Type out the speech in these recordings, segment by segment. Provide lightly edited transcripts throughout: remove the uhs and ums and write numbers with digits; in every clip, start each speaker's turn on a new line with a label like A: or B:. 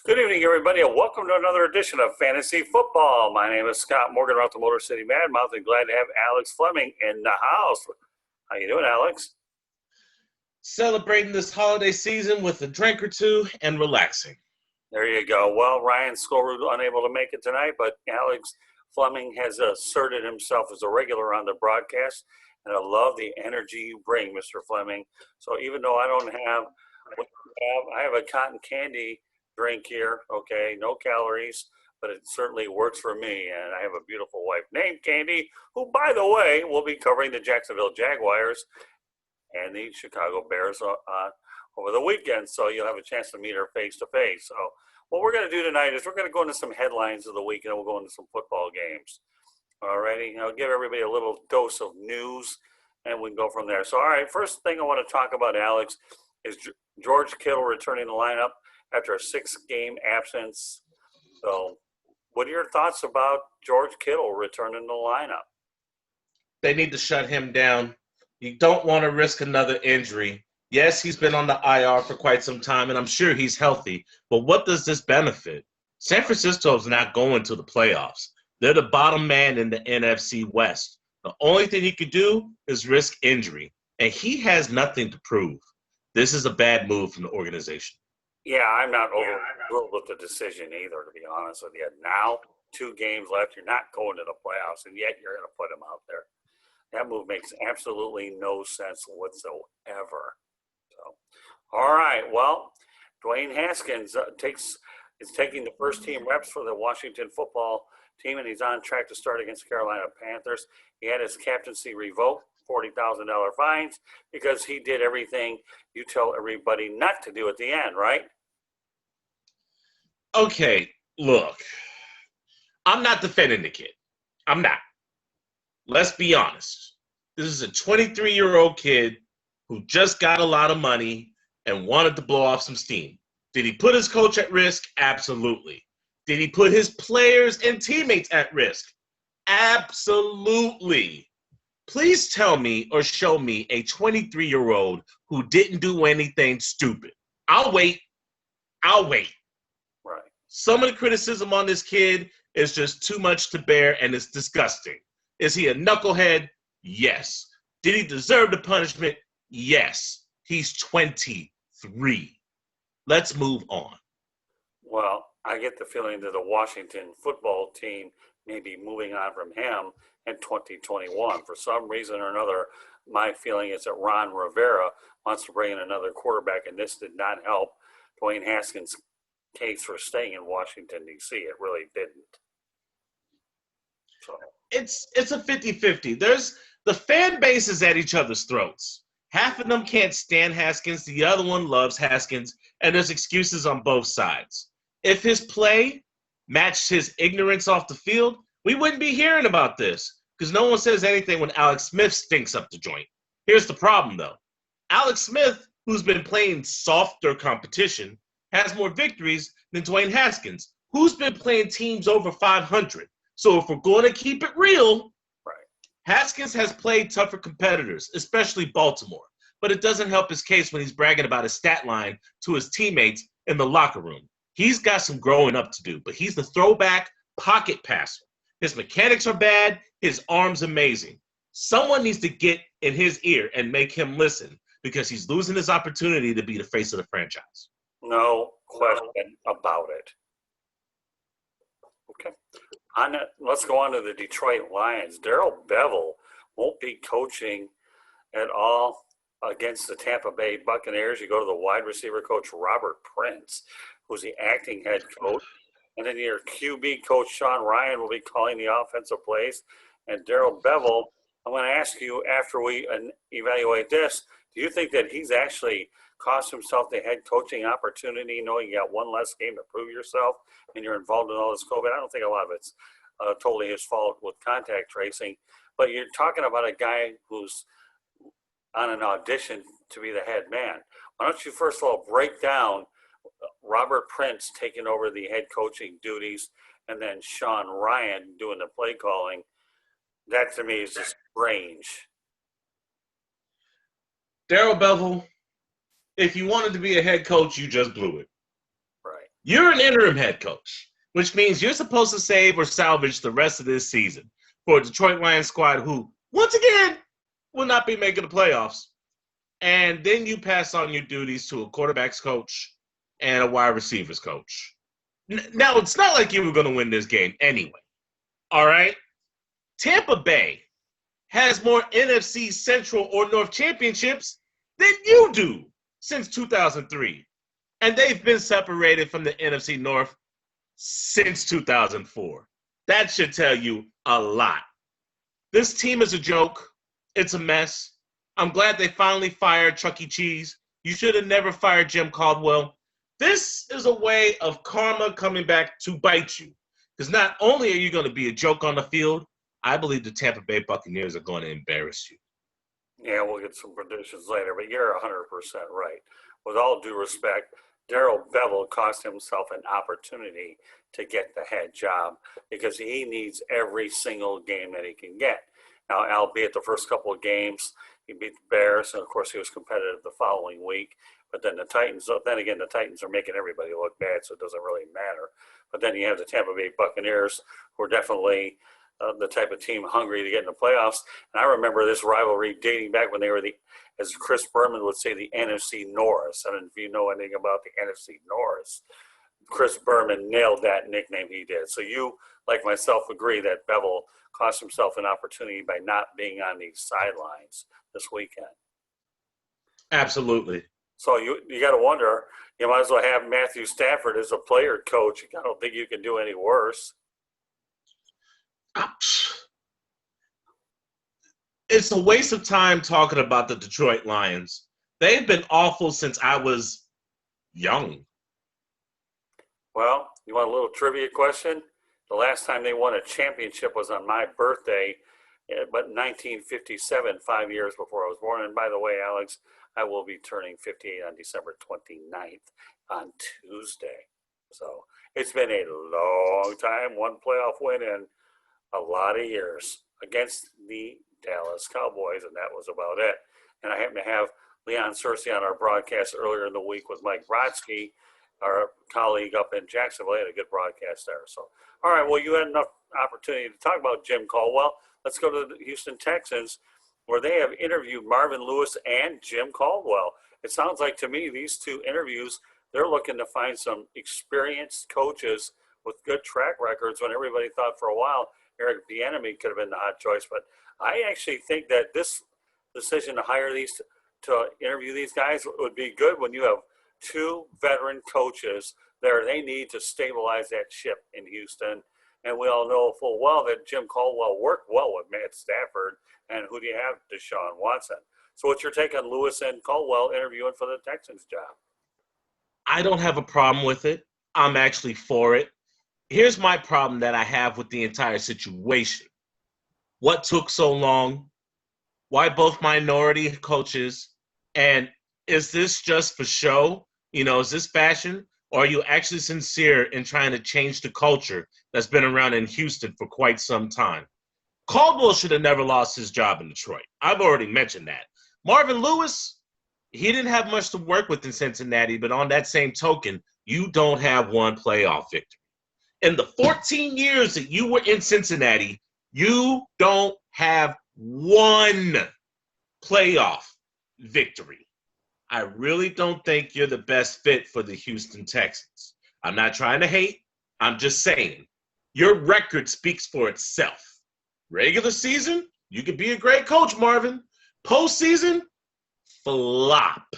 A: Good evening, everybody, and welcome to another edition of Fantasy Football. My name is Scott Morgan, out the Motor City Madmouth, and glad to have Alex Fleming in the house. How you doing, Alex?
B: Celebrating this holiday season with a drink or two and relaxing.
A: There you go. Well, Ryan Skolrud unable to make it tonight, but Alex Fleming has asserted himself as a regular on the broadcast, and I love the energy you bring, Mr. Fleming. So even though I don't have what you have, I have a cotton candy drink here, okay, no calories, but it certainly works for me. And I have a beautiful wife named Candy, who, by the way, will be covering the Jacksonville Jaguars and the Chicago Bears over the weekend. So you'll have a chance to meet her face to face. So what we're going to do tonight is we're going to go into some headlines of the week, and we'll go into some football games. Alrighty, I'll give everybody a little dose of news, and we can go from there. So, all right, first thing I want to talk about, Alex, is George Kittle returning the lineup after a 6-game absence. So, what are your thoughts about George Kittle returning the lineup?
B: They need to shut him down. You don't want to risk another injury. Yes, he's been on the IR for quite some time, and I'm sure he's healthy. But what does this benefit? San Francisco's not going to the playoffs. They're the bottom man in the NFC West. The only thing he could do is risk injury, and he has nothing to prove. This is a bad move from the organization.
A: Yeah, I'm not overruled with the decision either, to be honest with you. Now, 2 games left, you're not going to the playoffs, and yet you're going to put him out there. That move makes absolutely no sense whatsoever. So, all right, well, Dwayne Haskins is taking the first team reps for the Washington football team, and he's on track to start against the Carolina Panthers. He had his captaincy revoked, $40,000 fines, because he did everything you tell everybody not to do at the end, right?
B: Okay, look, I'm not defending the kid. I'm not. Let's be honest. This is a 23-year-old kid who just got a lot of money and wanted to blow off some steam. Did he put his coach at risk? Absolutely. Did he put his players and teammates at risk? Absolutely. Please tell me or show me a 23-year-old who didn't do anything stupid. I'll wait.
A: Right.
B: Some of the criticism on this kid is just too much to bear, and it's disgusting. Is he a knucklehead? Yes. Did he deserve the punishment? Yes. He's 23. Let's move on.
A: Well, I get the feeling that the Washington football team may be moving on from him in 2021. For some reason or another, my feeling is that Ron Rivera wants to bring in another quarterback, and this did not help Dwayne Haskins' case for staying in Washington, D.C. It really didn't. So
B: It's a 50-50. There's the fan base is at each other's throats. Half of them can't stand Haskins. The other one loves Haskins, and there's excuses on both sides. If his play matched his ignorance off the field, we wouldn't be hearing about this because no one says anything when Alex Smith stinks up the joint. Here's the problem, though. Alex Smith, who's been playing softer competition, has more victories than Dwayne Haskins, who's been playing teams over 500. So if we're going to keep it real,
A: right.
B: Haskins has played tougher competitors, especially Baltimore. But it doesn't help his case when he's bragging about his stat line to his teammates in the locker room. He's got some growing up to do, but he's the throwback pocket passer. His mechanics are bad. His arm's amazing. Someone needs to get in his ear and make him listen because he's losing his opportunity to be the face of the franchise.
A: No question about it. Okay. Let's go on to the Detroit Lions. Darrell Bevell won't be coaching at all against the Tampa Bay Buccaneers. You go to the wide receiver coach, Robert Prince, who's the acting head coach. And then your QB coach, Sean Ryan, will be calling the offensive plays. And Darrell Bevell, I'm going to ask you after we evaluate this, do you think that he's actually cost himself the head coaching opportunity, knowing you got one less game to prove yourself and you're involved in all this COVID? I don't think a lot of it's totally his fault with contact tracing. But you're talking about a guy who's on an audition to be the head man. Why don't you first of all break down Robert Prince taking over the head coaching duties and then Sean Ryan doing the play calling? That to me is just strange.
B: Darrell Bevell, if you wanted to be a head coach, you just blew it.
A: Right.
B: You're an interim head coach, which means you're supposed to save or salvage the rest of this season for a Detroit Lions squad who, once again, will not be making the playoffs. And then you pass on your duties to a quarterback's coach and a wide receivers coach. Now, it's not like you were going to win this game anyway. All right? Tampa Bay has more NFC Central or North championships than you do since 2003. And they've been separated from the NFC North since 2004. That should tell you a lot. This team is a joke. It's a mess. I'm glad they finally fired Chuck E. Cheese. You should have never fired Jim Caldwell. This is a way of karma coming back to bite you. Because not only are you going to be a joke on the field, I believe the Tampa Bay Buccaneers are going to embarrass you.
A: Yeah, we'll get some predictions later, but you're 100% right. With all due respect, Darrell Bevell cost himself an opportunity to get the head job because he needs every single game that he can get. Now, albeit the first couple of games, he beat the Bears, and of course he was competitive the following week. But then the Titans are making everybody look bad, so it doesn't really matter. But then you have the Tampa Bay Buccaneers, who are definitely the type of team hungry to get in the playoffs. And I remember this rivalry dating back when they were as Chris Berman would say, the NFC Norris. I don't know if you know anything about the NFC Norris. Chris Berman nailed that nickname he did. So you, like myself, agree that Bevell cost himself an opportunity by not being on these sidelines this weekend.
B: Absolutely.
A: So you got to wonder, you might as well have Matthew Stafford as a player coach. I don't think you can do any worse.
B: It's a waste of time talking about the Detroit Lions. They've been awful since I was young.
A: Well, you want a little trivia question? The last time they won a championship was on my birthday, but 1957, 5 years before I was born. And by the way, Alex, I will be turning 58 on December 29th on Tuesday. So it's been a long time, one playoff win in a lot of years against the Dallas Cowboys, and that was about it. And I happen to have Leon Searcy on our broadcast earlier in the week with Mike Brodsky, our colleague up in Jacksonville. Had a good broadcast there. So, all right, well, you had enough opportunity to talk about Jim Caldwell. Let's go to the Houston Texans, where they have interviewed Marvin Lewis and Jim Caldwell. It sounds like to me these two interviews, they're looking to find some experienced coaches with good track records when everybody thought for a while Eric Bieniemy could have been the hot choice. But I actually think that this decision to hire to interview these guys would be good when you have two veteran coaches there. They need to stabilize that ship in Houston. And we all know full well that Jim Caldwell worked well with Matt Stafford. And who do you have? Deshaun Watson. So what's your take on Lewis and Caldwell interviewing for the Texans job?
B: I don't have a problem with it. I'm actually for it. Here's my problem that I have with the entire situation. What took so long? Why both minority coaches? And is this just for show? Is this fashion? Or are you actually sincere in trying to change the culture that's been around in Houston for quite some time? Caldwell should have never lost his job in Detroit. I've already mentioned that. Marvin Lewis, he didn't have much to work with in Cincinnati, but on that same token, you don't have one playoff victory. In the 14 years that you were in Cincinnati, you don't have one playoff victory. I really don't think you're the best fit for the Houston Texans. I'm not trying to hate. I'm just saying your record speaks for itself. Regular season, you could be a great coach, Marvin. Postseason, flop.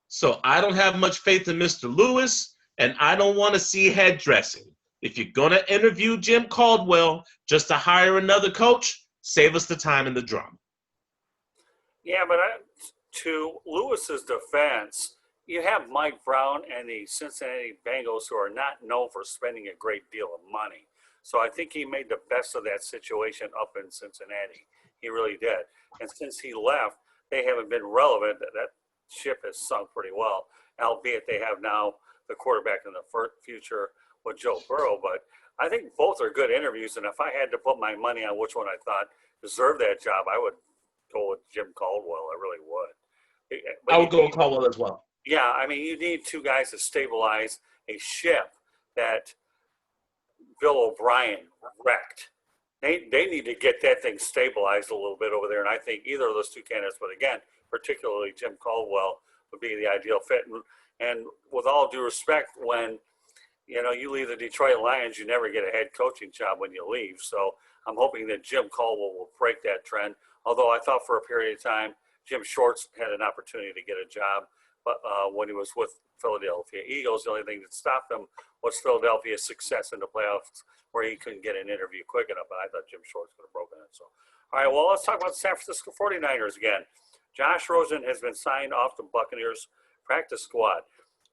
B: So I don't have much faith in Mr. Lewis, and I don't want to see head dressing. If you're going to interview Jim Caldwell just to hire another coach, save us the time and the drama.
A: Yeah, but to Lewis's defense, you have Mike Brown and the Cincinnati Bengals, who are not known for spending a great deal of money. So I think he made the best of that situation up in Cincinnati. He really did. And since he left, they haven't been relevant. That ship has sunk pretty well, albeit they have now the quarterback in the future with Joe Burrow. But I think both are good interviews. And if I had to put my money on which one I thought deserved that job, I would go with Jim Caldwell. I really would.
B: But I would go with Caldwell as well.
A: Yeah, I mean, you need two guys to stabilize a ship that Bill O'Brien wrecked. They need to get that thing stabilized a little bit over there, and I think either of those two candidates, but again, particularly Jim Caldwell, would be the ideal fit. And with all due respect, when you leave the Detroit Lions, you never get a head coaching job when you leave. So I'm hoping that Jim Caldwell will break that trend. Although I thought for a period of time Jim Shorts had an opportunity to get a job, but when he was with Philadelphia Eagles, the only thing that stopped him was Philadelphia's success in the playoffs, where he couldn't get an interview quick enough. And I thought Jim Shorts could have broken it. So, all right, well, let's talk about the San Francisco 49ers again. Josh Rosen has been signed off the Buccaneers practice squad.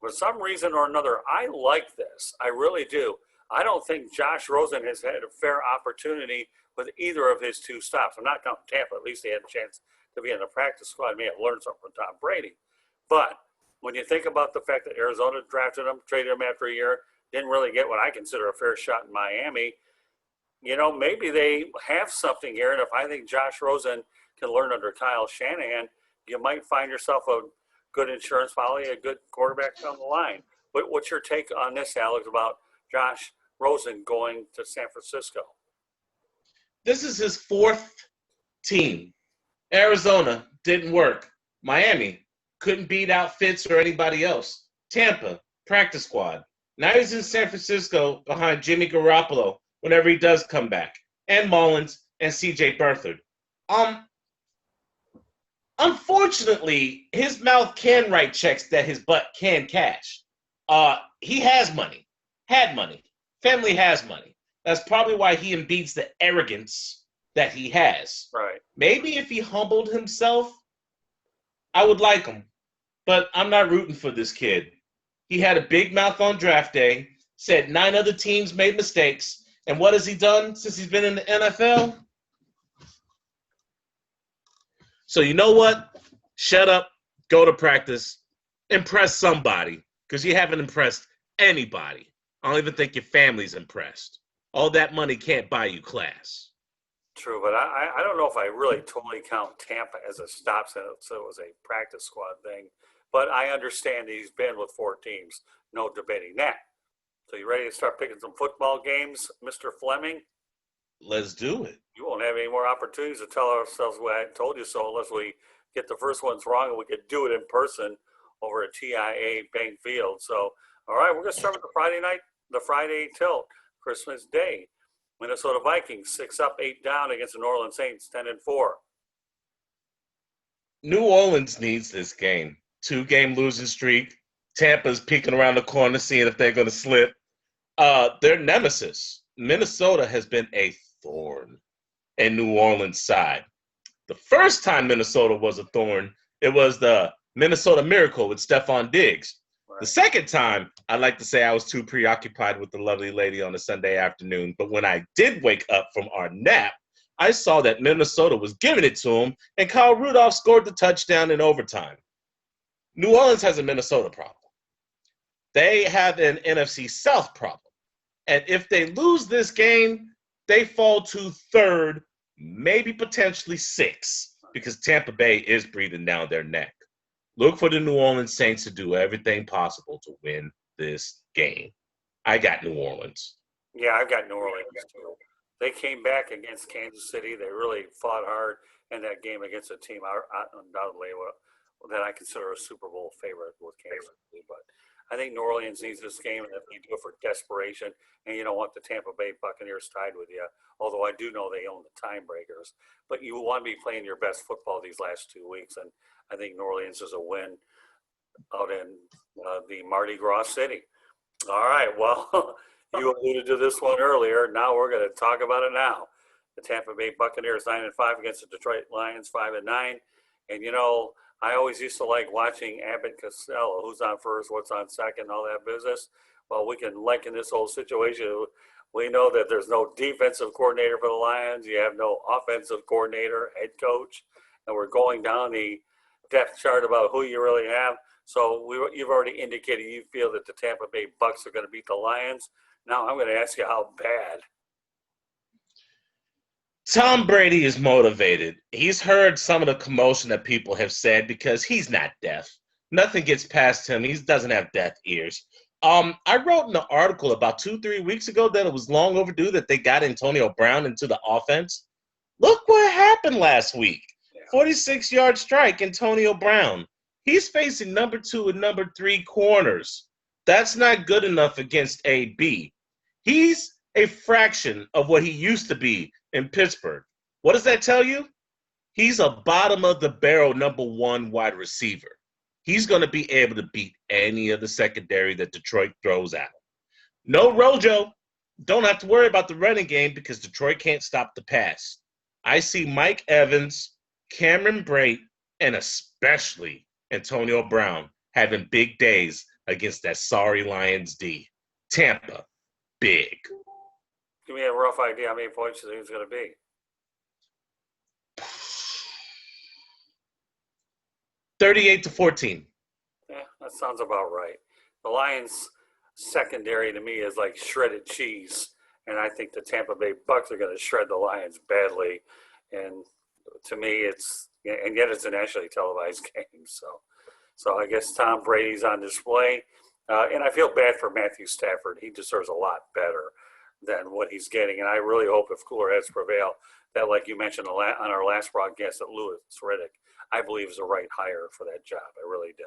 A: For some reason or another, I like this. I really do. I don't think Josh Rosen has had a fair opportunity with either of his two stops. I'm not counting Tampa. At least he had a chance to be in the practice squad. May have learned something from Tom Brady. But when you think about the fact that Arizona drafted him, traded him after a year, didn't really get what I consider a fair shot in Miami, maybe they have something here. And if I think Josh Rosen can learn under Kyle Shanahan, you might find yourself a good insurance policy, a good quarterback down the line. But what's your take on this, Alex, about Josh Rosen going to San Francisco?
B: This is his fourth team. Arizona didn't work. Miami couldn't beat out Fitz or anybody else. Tampa, practice squad. Now he's in San Francisco behind Jimmy Garoppolo whenever he does come back, and Mullins and C.J. Beathard. Unfortunately, his mouth can write checks that his butt can cash. He has money, had money. Family has money. That's probably why he imbides the arrogance that he has.
A: Right.
B: Maybe if he humbled himself, I would like him. But I'm not rooting for this kid. He had a big mouth on draft day, said 9 other teams made mistakes, and what has he done since he's been in the NFL? So you know what? Shut up, go to practice, impress somebody, because you haven't impressed anybody. I don't even think your family's impressed. All that money can't buy you class.
A: True, but I don't know if I really totally count Tampa as a stop, so it was a practice squad thing. But I understand he's been with 4 teams. No debating that. So you ready to start picking some football games, Mr. Fleming?
B: Let's do it.
A: You won't have any more opportunities to tell ourselves what I told you so unless we get the first ones wrong, and we could do it in person over at TIA Bank Field. So, all right, we're going to start with the Friday tilt, Christmas Day. Minnesota Vikings 6 up, 8 down against the New Orleans Saints, 10-4.
B: New Orleans needs this game. 2-game losing streak. Tampa's peeking around the corner, seeing if they're going to slip. Their nemesis, Minnesota, has been a thorn in New Orleans' side. The first time Minnesota was a thorn, it was the Minnesota Miracle with Stephon Diggs. Right. The second time, I'd like to say I was too preoccupied with the lovely lady on a Sunday afternoon. But when I did wake up from our nap, I saw that Minnesota was giving it to him, and Kyle Rudolph scored the touchdown in overtime. New Orleans has a Minnesota problem. They have an NFC South problem. And if they lose this game, they fall to 3rd, maybe potentially 6th, because Tampa Bay is breathing down their neck. Look for the New Orleans Saints to do everything possible to win this game. I got New Orleans.
A: Yeah, I've got New Orleans too. They came back against Kansas City. They really fought hard in that game against a team undoubtedly that I consider a Super Bowl favorite with Kansas City. But I think New Orleans needs this game, and if they do it for desperation, and you don't want the Tampa Bay Buccaneers tied with you, although I do know they own the timebreakers. But you want to be playing your best football these last 2 weeks, and I think New Orleans is a win out in the Mardi Gras City. All right, well, you alluded to this one earlier. Now we're going to talk about it now. The Tampa Bay Buccaneers 9-5 against the Detroit Lions 5-9. And, I always used to like watching Abbott Costello, who's on first, what's on second, all that business. Well, we can liken this whole situation. We know that there's no defensive coordinator for the Lions. You have no offensive coordinator, head coach. And we're going down the depth chart about who you really have. So you've already indicated you feel that the Tampa Bay Bucs are going to beat the Lions. Now I'm going to ask you how bad.
B: Tom Brady is motivated. He's heard some of the commotion that people have said because he's not deaf. Nothing gets past him. He doesn't have deaf ears. I wrote in an article about 2-3 weeks ago that it was long overdue that they got Antonio Brown into the offense. Look what happened last week. 46-yard strike, Antonio Brown. He's facing number 2 and number 3 corners. That's not good enough against AB. He's a fraction of what he used to be in Pittsburgh. What does that tell you? He's a bottom of the barrel number 1 wide receiver. He's going to be able to beat any of the secondary that Detroit throws at him. No Rojo. Don't have to worry about the running game because Detroit can't stop the pass. I see Mike Evans, Cameron Brate, and especially Antonio Brown having big days against that sorry Lions D. Tampa, big.
A: Give me a rough idea how many points you think it's going to be.
B: 38-14.
A: Yeah, that sounds about right. The Lions secondary to me is like shredded cheese, and I think the Tampa Bay Bucks are going to shred the Lions badly. And to me, and yet it's a nationally televised game. So I guess Tom Brady's on display, and I feel bad for Matthew Stafford. He deserves a lot better than what he's getting, and I really hope if cooler heads prevail that, like you mentioned on our last broadcast, that Louis Riddick, I believe, is the right hire for that job. I really do.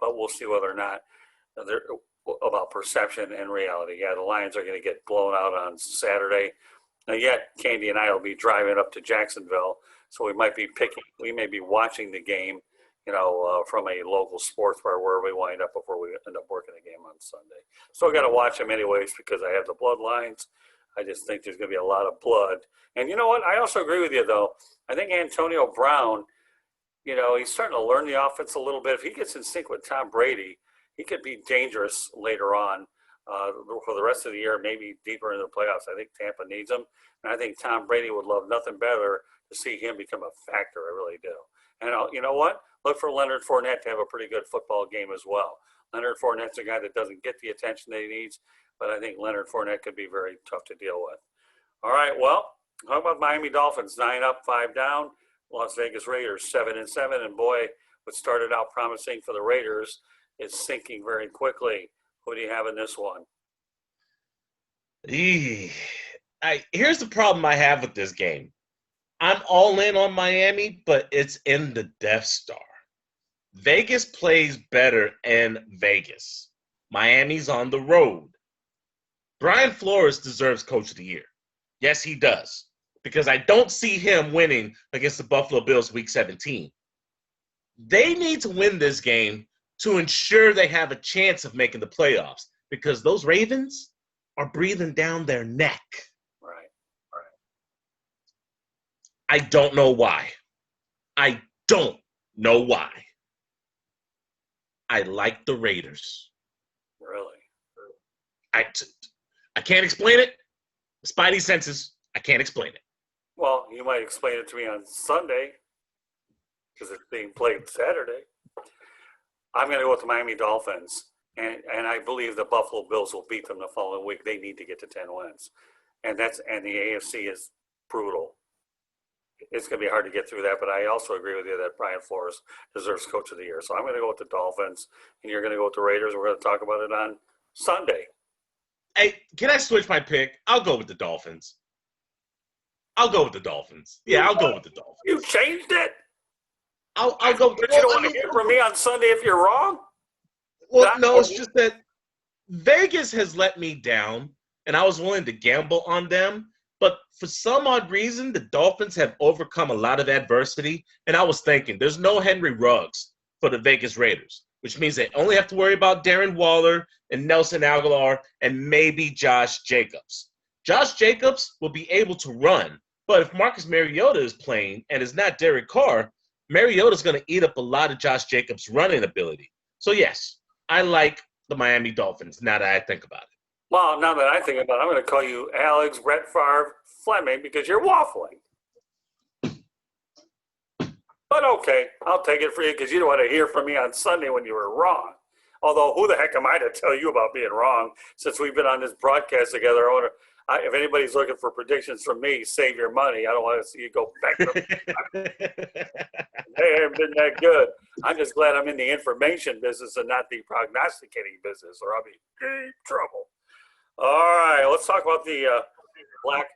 A: But we'll see whether or not they're about perception and reality. Yeah, the Lions are going to get blown out on Saturday. Now, yet Candy and I will be driving up to Jacksonville, so we may be watching the game, from a local sports bar where we wind up before we end up working the game on Sunday. Still got to watch them anyways because I have the bloodlines. I just think there's going to be a lot of blood. And you know what? I also agree with you, though. I think Antonio Brown, he's starting to learn the offense a little bit. If he gets in sync with Tom Brady, he could be dangerous later on for the rest of the year, maybe deeper into the playoffs. I think Tampa needs him. And I think Tom Brady would love nothing better to see him become a factor. I really do. And you know what? Look for Leonard Fournette to have a pretty good football game as well. Leonard Fournette's a guy that doesn't get the attention that he needs, but I think Leonard Fournette could be very tough to deal with. All right, well, how about Miami Dolphins? 9 up, 5 down. Las Vegas Raiders 7-7, and boy, what started out promising for the Raiders is sinking very quickly. Who do you have in this one?
B: Here's the problem I have with this game. I'm all in on Miami, but it's in the Death Star. Vegas plays better in Vegas. Miami's on the road. Brian Flores deserves Coach of the Year. Yes, he does. Because I don't see him winning against the Buffalo Bills Week 17. They need to win this game to ensure they have a chance of making the playoffs because those Ravens are breathing down their neck.
A: Right.
B: I don't know why. I like the Raiders.
A: Really?
B: I can't explain it. Spidey senses, I can't explain it.
A: Well, you might explain it to me on Sunday because it's being played Saturday. I'm going to go with the Miami Dolphins, and I believe the Buffalo Bills will beat them the following week. They need to get to 10 wins, and the AFC is brutal. It's going to be hard to get through that, but I also agree with you that Brian Flores deserves Coach of the Year. So I'm going to go with the Dolphins, and you're going to go with the Raiders. We're going to talk about it on Sunday.
B: Hey, can I switch my pick? I'll go with the Dolphins. Yeah, I'll go with the Dolphins.
A: You changed it?
B: I'll go.
A: But you don't want to hear from me on Sunday if you're wrong?
B: Well, no, it's just that Vegas has let me down, and I was willing to gamble on them. But for some odd reason, the Dolphins have overcome a lot of adversity. And I was thinking, there's no Henry Ruggs for the Vegas Raiders, which means they only have to worry about Darren Waller and Nelson Aguilar and maybe Josh Jacobs. Josh Jacobs will be able to run. But if Marcus Mariota is playing and is not Derek Carr, Mariota's going to eat up a lot of Josh Jacobs' running ability. So, yes, I like the Miami Dolphins now that I think about it.
A: Well, now that I think about it, I'm going to call you Alex Brett Favre Fleming because you're waffling. But okay, I'll take it for you because you don't want to hear from me on Sunday when you were wrong. Although, who the heck am I to tell you about being wrong? Since we've been on this broadcast together, if anybody's looking for predictions from me, save your money. I don't want to see you go back. They haven't been that good. I'm just glad I'm in the information business and not the prognosticating business, or I'll be in deep trouble. All right, let's talk about the Black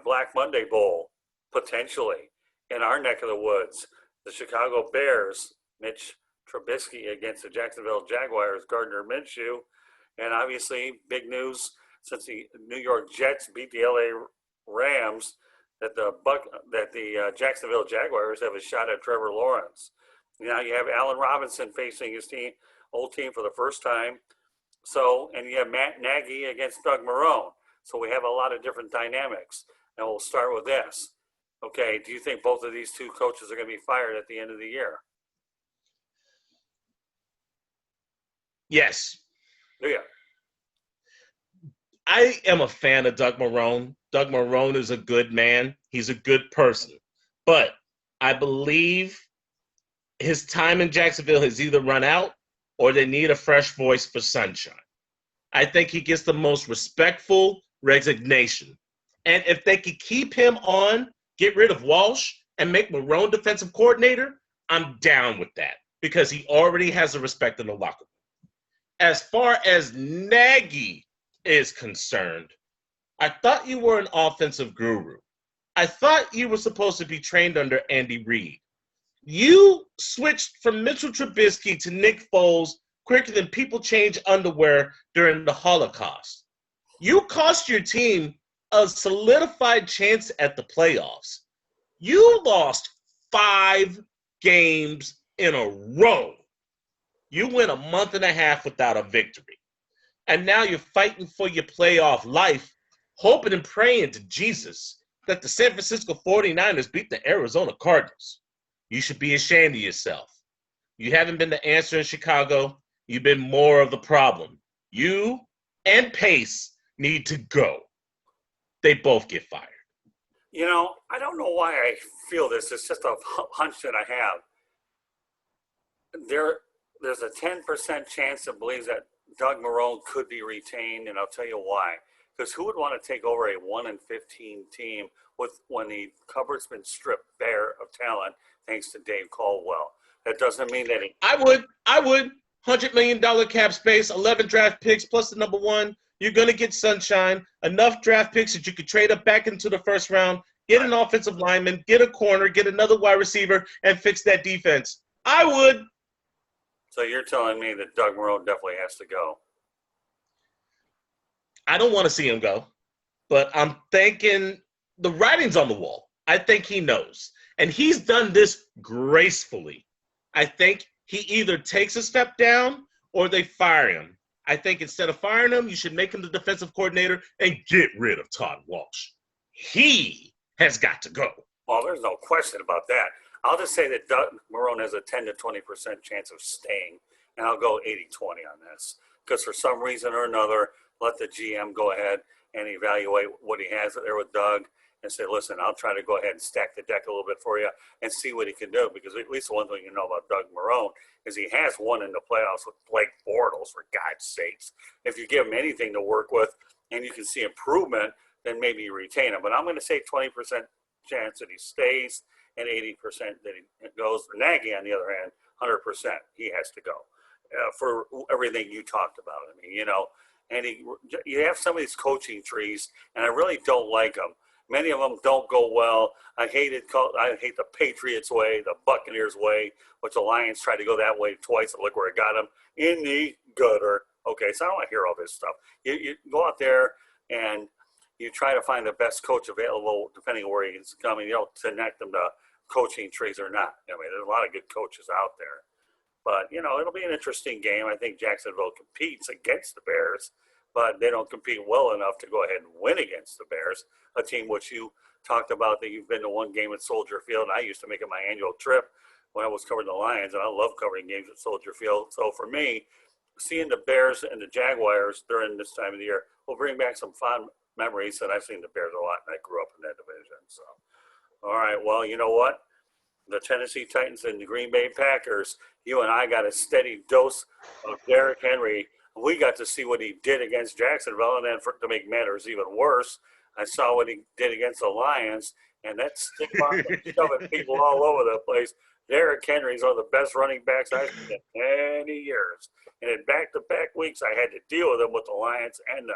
A: Black Monday Bowl potentially in our neck of the woods. The Chicago Bears, Mitch Trubisky against the Jacksonville Jaguars, Gardner Minshew, and obviously big news since the New York Jets beat the LA Rams that the Jacksonville Jaguars have a shot at Trevor Lawrence. Now you have Allen Robinson facing his old team for the first time. So, and you have Matt Nagy against Doug Marrone. So we have a lot of different dynamics. And we'll start with this. Okay, do you think both of these two coaches are going to be fired at the end of the year?
B: Yes.
A: Yeah.
B: I am a fan of Doug Marrone. Doug Marrone is a good man. He's a good person. But I believe his time in Jacksonville has either run out or they need a fresh voice for sunshine. I think he gets the most respectful resignation. And if they could keep him on, get rid of Walsh, and make Marrone defensive coordinator, I'm down with that because he already has the respect in the locker room. As far as Nagy is concerned, I thought you were an offensive guru. I thought you were supposed to be trained under Andy Reid. You switched from Mitchell Trubisky to Nick Foles quicker than people change underwear during the Holocaust. You cost your team a solidified chance at the playoffs. You lost 5 games in a row. You went a month and a half without a victory. And now you're fighting for your playoff life, hoping and praying to Jesus that the San Francisco 49ers beat the Arizona Cardinals. You should be ashamed of yourself. You haven't been the answer in Chicago. You've been more of the problem. You and Pace need to go. They both get fired.
A: You know, I don't know why I feel this. It's just a hunch that I have. There's a 10% chance that believes that Doug Marrone could be retained, and I'll tell you why. Because who would want to take over a 1-15 team when the cupboard's been stripped bare of talent thanks to Dave Caldwell? That doesn't mean that
B: I would. $100 million cap space, 11 draft picks plus the number 1. You're going to get sunshine, enough draft picks that you could trade up back into the first round, get an offensive lineman, get a corner, get another wide receiver, and fix that defense. I would.
A: So you're telling me that Doug Marrone definitely has to go?
B: I don't want to see him go, but I'm thinking the writing's on the wall. I think he knows. And he's done this gracefully. I think he either takes a step down or they fire him. I think instead of firing him, you should make him the defensive coordinator and get rid of Todd Walsh. He has got to go.
A: Well, there's no question about that. I'll just say that Doug Marrone has a 10 to 20% chance of staying, and I'll go 80-20 on this. Because for some reason or another, let the GM go ahead and evaluate what he has there with Doug and say, listen, I'll try to go ahead and stack the deck a little bit for you and see what he can do. Because at least one thing you know about Doug Marrone is he has won in the playoffs with Blake Bortles, for God's sakes. If you give him anything to work with and you can see improvement, then maybe you retain him. But I'm going to say 20% chance that he stays and 80% that he goes. Nagy, on the other hand, 100%, he has to go for everything you talked about. I mean, you know, and you have some of these coaching trees, and I really don't like them. Many of them don't go well. I hate the Patriots way, the Buccaneers way, which the Lions tried to go that way twice, and look where it got them, in the gutter. Okay, so I don't want to hear all this stuff. You go out there and you try to find the best coach available, depending on where he's coming. You don't connect them to coaching trees or not. I mean, there's a lot of good coaches out there. But, you know, it'll be an interesting game. I think Jacksonville competes against the Bears, but they don't compete well enough to go ahead and win against the Bears, a team which you talked about that you've been to one game at Soldier Field. I used to make it my annual trip when I was covering the Lions, and I love covering games at Soldier Field. So for me, seeing the Bears and the Jaguars during this time of the year will bring back some fond memories, and I've seen the Bears a lot, and I grew up in that division. So, all right, well, you know what? The Tennessee Titans and the Green Bay Packers, you and I got a steady dose of Derrick Henry we got to see what he did against Jacksonville, and then to make matters even worse, I saw what he did against the Lions, and that stiff arm shoving people all over the place. Derrick Henry's one of the best running backs I've seen in many years. And in back-to-back weeks, I had to deal with him with the Lions and the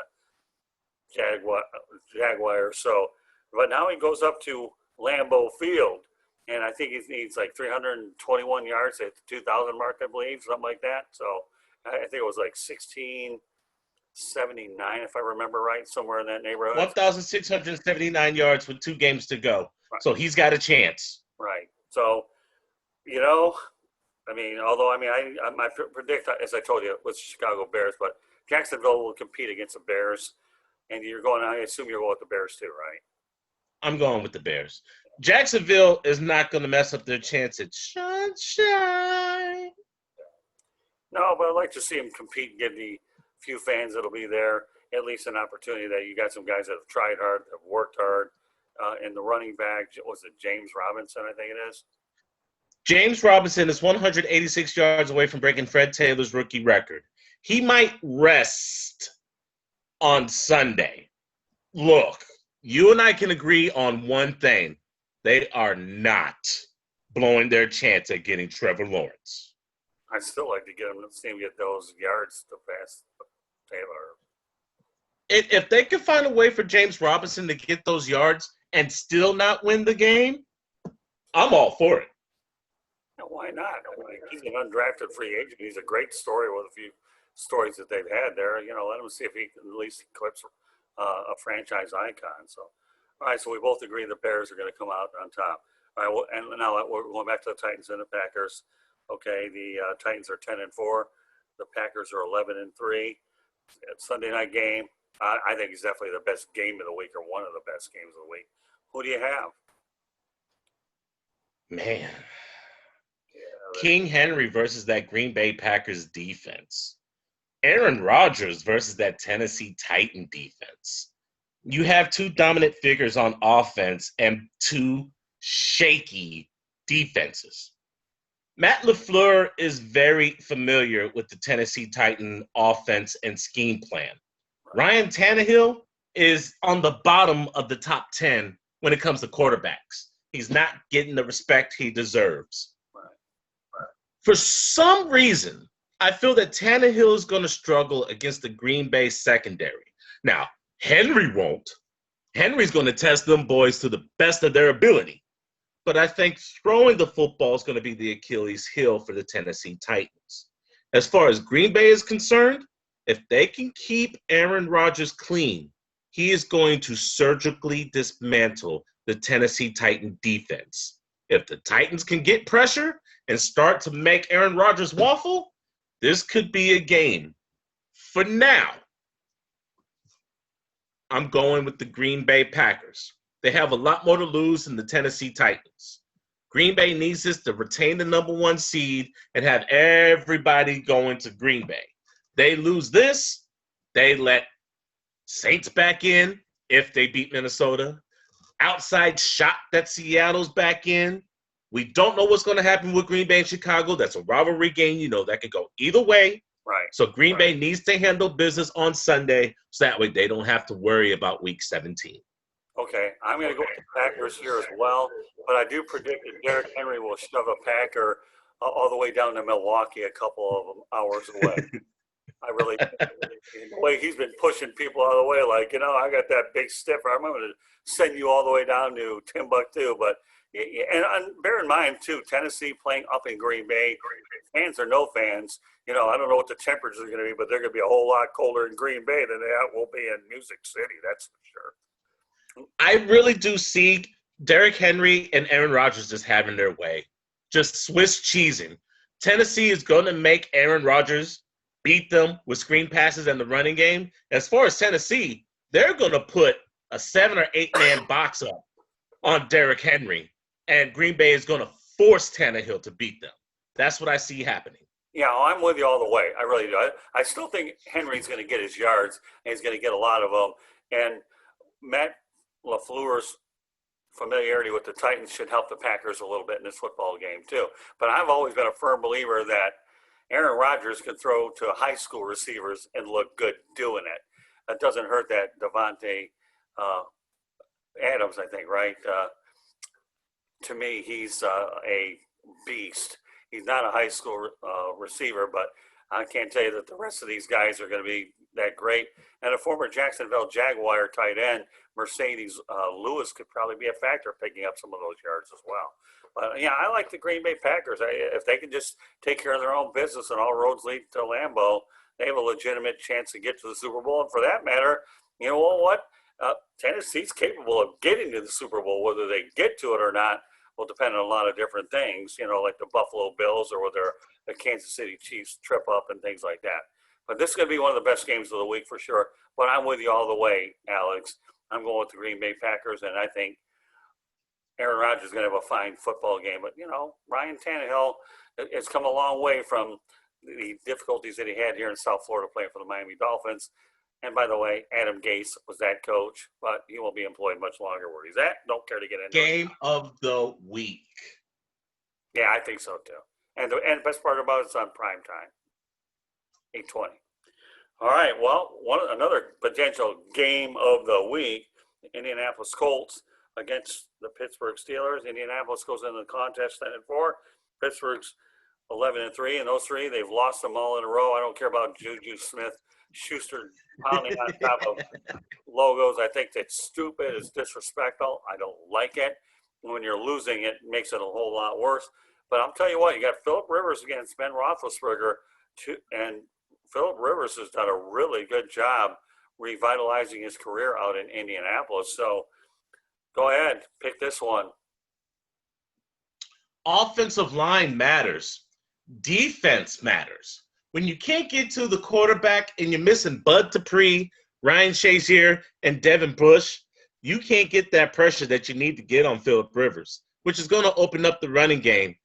A: Jaguars. So, but now he goes up to Lambeau Field, and I think he needs like 321 yards at the 2,000 mark, I believe, something like that. So I think it was like 1679, if I remember right, somewhere in that neighborhood.
B: 1,679 yards with 2 games to go.
A: Right.
B: So he's got a chance.
A: Right. So, you know, I mean, although, I predict, as I told you, with Chicago Bears, but Jacksonville will compete against the Bears. And I assume you're going with the Bears too, right?
B: I'm going with the Bears. Jacksonville is not going to mess up their chance at sunshine.
A: No, but I'd like to see him compete and give the few fans that'll be there at least an opportunity that you got some guys that have tried hard, have worked hard. In the running back, was it James Robinson, I think it is?
B: James Robinson is 186 yards away from breaking Fred Taylor's rookie record. He might rest on Sunday. Look, you and I can agree on one thing. They are not blowing their chance at getting Trevor Lawrence.
A: I'd still like to see him get those yards to pass Taylor.
B: If they can find a way for James Robinson to get those yards and still not win the game, I'm all for it.
A: Why not? He's an undrafted free agent. He's a great story with a few stories that they've had there. Let him see if he can at least eclipse a franchise icon. So, all right, so we both agree the Bears are going to come out on top. All right, well, and now we're going back to the Titans and the Packers. Okay, the Titans are 10-4. The Packers are 11-3. Sunday night game. I think it's definitely the best game of the week, or one of the best games of the week. Who do you have?
B: Man. King Henry versus that Green Bay Packers defense. Aaron Rodgers versus that Tennessee Titan defense. You have 2 dominant figures on offense and 2 shaky defenses. Matt LaFleur is very familiar with the Tennessee Titan offense and scheme plan. Ryan Tannehill is on the bottom of the top 10 when it comes to quarterbacks. He's not getting the respect he deserves. For some reason, I feel that Tannehill is going to struggle against the Green Bay secondary. Now, Henry won't. Henry's going to test them boys to the best of their ability. But I think throwing the football is going to be the Achilles heel for the Tennessee Titans. As far as Green Bay is concerned, if they can keep Aaron Rodgers clean, he is going to surgically dismantle the Tennessee Titan defense. If the Titans can get pressure and start to make Aaron Rodgers waffle, this could be a game. For now, I'm going with the Green Bay Packers. They have a lot more to lose than the Tennessee Titans. Green Bay needs this to retain the number 1 seed and have everybody going to Green Bay. They lose this, they let Saints back in if they beat Minnesota. Outside shot that Seattle's back in. We don't know what's going to happen with Green Bay and Chicago. That's a rivalry game. That could go either way.
A: Right.
B: So Green Bay needs to handle business on Sunday so that way they don't have to worry about Week 17.
A: Okay, I'm going to go with the Packers here as well, but I do predict that Derrick Henry will shove a Packer all the way down to Milwaukee a couple of hours away. I really, the way he's been pushing people out of the way, like, I got that big stiffer. I'm going to send you all the way down to Timbuktu. But, and bear in mind, too, Tennessee playing up in Green Bay, fans or no fans, I don't know what the temperatures are going to be, but they're going to be a whole lot colder in Green Bay than they will be in Music City, that's for sure.
B: I really do see Derrick Henry and Aaron Rodgers just having their way, just Swiss cheesing. Tennessee is going to make Aaron Rodgers beat them with screen passes and the running game. As far as Tennessee, they're going to put a 7 or 8 man box up on Derrick Henry, and Green Bay is going to force Tannehill to beat them. That's what I see happening.
A: Yeah, I'm with you all the way. I really do. I still think Henry's going to get his yards, and he's going to get a lot of them. And Matt LaFleur's familiarity with the Titans should help the Packers a little bit in this football game too. But I've always been a firm believer that Aaron Rodgers can throw to high school receivers and look good doing it. That doesn't hurt that Devontae Adams, I think, right? To me, he's a beast. He's not a high school receiver, but I can't tell you that the rest of these guys are going to be that great. And a former Jacksonville Jaguar tight end, Mercedes Lewis, could probably be a factor picking up some of those yards as well. But yeah, I like the Green Bay Packers. If they can just take care of their own business and all roads lead to Lambeau, they have a legitimate chance to get to the Super Bowl. And for that matter, you know what? Tennessee's capable of getting to the Super Bowl. Whether they get to it or not will depend on a lot of different things, like the Buffalo Bills or whether the Kansas City Chiefs trip up and things like that. But this is going to be one of the best games of the week for sure. But I'm with you all the way, Alex. I'm going with the Green Bay Packers, and I think Aaron Rodgers is going to have a fine football game. But, Ryan Tannehill has come a long way from the difficulties that he had here in South Florida playing for the Miami Dolphins. And by the way, Adam Gase was that coach, but he won't be employed much longer where he's at. Don't care to get into
B: Game of the week.
A: Yeah, I think so too. And the best part about it's on prime time, 8:20. All right. Well, another potential game of the week: Indianapolis Colts against the Pittsburgh Steelers. Indianapolis goes into the contest 10-4. Pittsburgh's 11-3, and those three they've lost them all in a row. I don't care about Juju Smith-Schuster pounding on top of logos. I think that's stupid. It's disrespectful. I don't like it. When you're losing, it makes it a whole lot worse. But I'll tell you what, you got Phillip Rivers against Ben Roethlisberger, and Phillip Rivers has done a really good job revitalizing his career out in Indianapolis. So go ahead, pick this one.
B: Offensive line matters. Defense matters. When you can't get to the quarterback and you're missing Bud Dupree, Ryan Shazier, and Devin Bush, you can't get that pressure that you need to get on Phillip Rivers, which is going to open up the running game,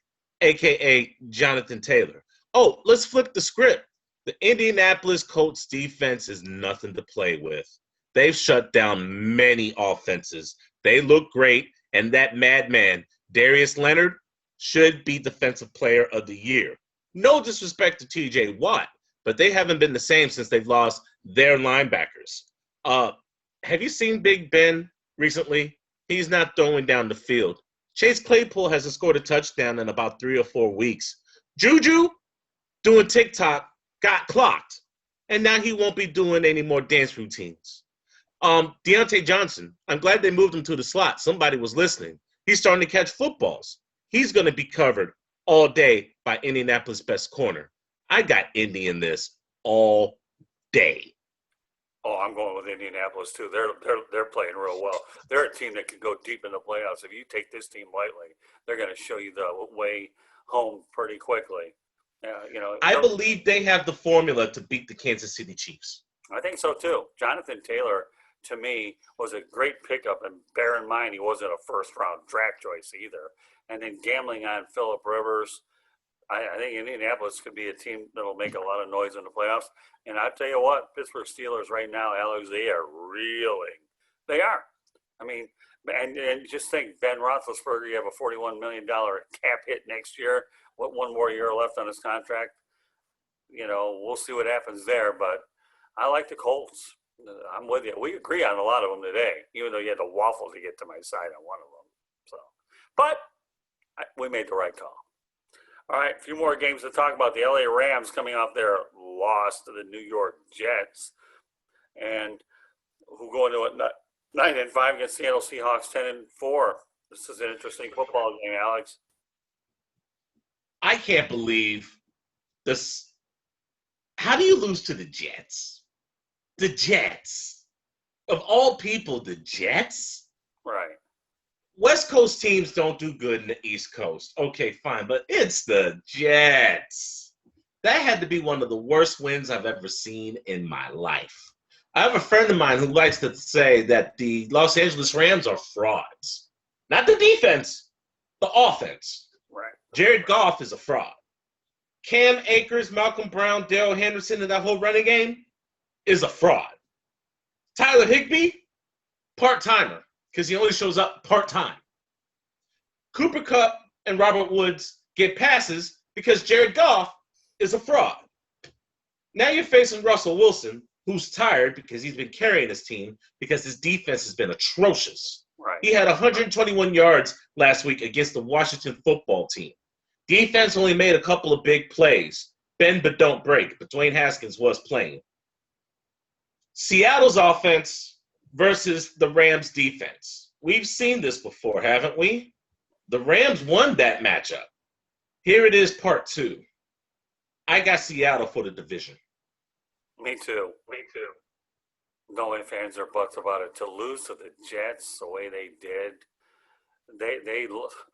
B: a.k.a. Jonathan Taylor. Oh, let's flip the script. The Indianapolis Colts defense is nothing to play with. They've shut down many offenses. They look great, and that madman, Darius Leonard, should be Defensive Player of the Year. No disrespect to T.J. Watt, but they haven't been the same since they've lost their linebackers. Have you seen Big Ben recently? He's not throwing down the field. Chase Claypool hasn't scored a touchdown in about 3 or 4 weeks. Juju, doing TikTok, got clocked, and now he won't be doing any more dance routines. Deontay Johnson, I'm glad they moved him to the slot. Somebody was listening. He's starting to catch footballs. He's going to be covered all day by Indianapolis' best corner. I got Indy in this all day.
A: Oh, I'm going with Indianapolis too. They're playing real well. They're a team that can go deep in the playoffs. If you take this team lightly, they're going to show you the way home pretty quickly.
B: I believe they have the formula to beat the Kansas City Chiefs.
A: I think so too. Jonathan Taylor, to me, was a great pickup, and bear in mind he wasn't a first-round draft choice either. And then gambling on Phillip Rivers, I think Indianapolis could be a team that will make a lot of noise in the playoffs. And I tell you what, Pittsburgh Steelers right now, Alex, they are reeling. They are. I mean, and just think, Ben Roethlisberger, you have a $41 million cap hit next year. What, one more year left on his contract? We'll see what happens there. But I like the Colts. I'm with you. We agree on a lot of them today, even though you had to waffle to get to my side on one of them. So, but we made the right call. All right, a few more games to talk about. The LA Rams coming off their loss to the New York Jets, and who go into it 9-5 against Seattle Seahawks 10-4. This is an interesting football game, Alex.
B: I can't believe this. How do you lose to the Jets? The Jets. Of all people, the Jets?
A: Right.
B: West Coast teams don't do good in the East Coast. Okay, fine, but it's the Jets. That had to be one of the worst wins I've ever seen in my life. I have a friend of mine who likes to say that the Los Angeles Rams are frauds. Not the defense, the offense.
A: Right.
B: Jared Goff is a fraud. Cam Akers, Malcolm Brown, Darrell Henderson, and that whole running game is a fraud. Tyler Higbee, part-timer, because he only shows up part-time. Cooper Kupp and Robert Woods get passes because Jared Goff is a fraud. Now you're facing Russell Wilson, who's tired because he's been carrying his team because his defense has been atrocious.
A: Right.
B: He had 121 yards last week against the Washington football team. Defense only made a couple of big plays. Bend but don't break, but Dwayne Haskins was playing. Seattle's offense versus the Rams' defense. We've seen this before, haven't we? The Rams won that matchup. Here it is, part two. I got Seattle for the division.
A: Me too. No way fans are butts about it. To lose to the Jets the way they did,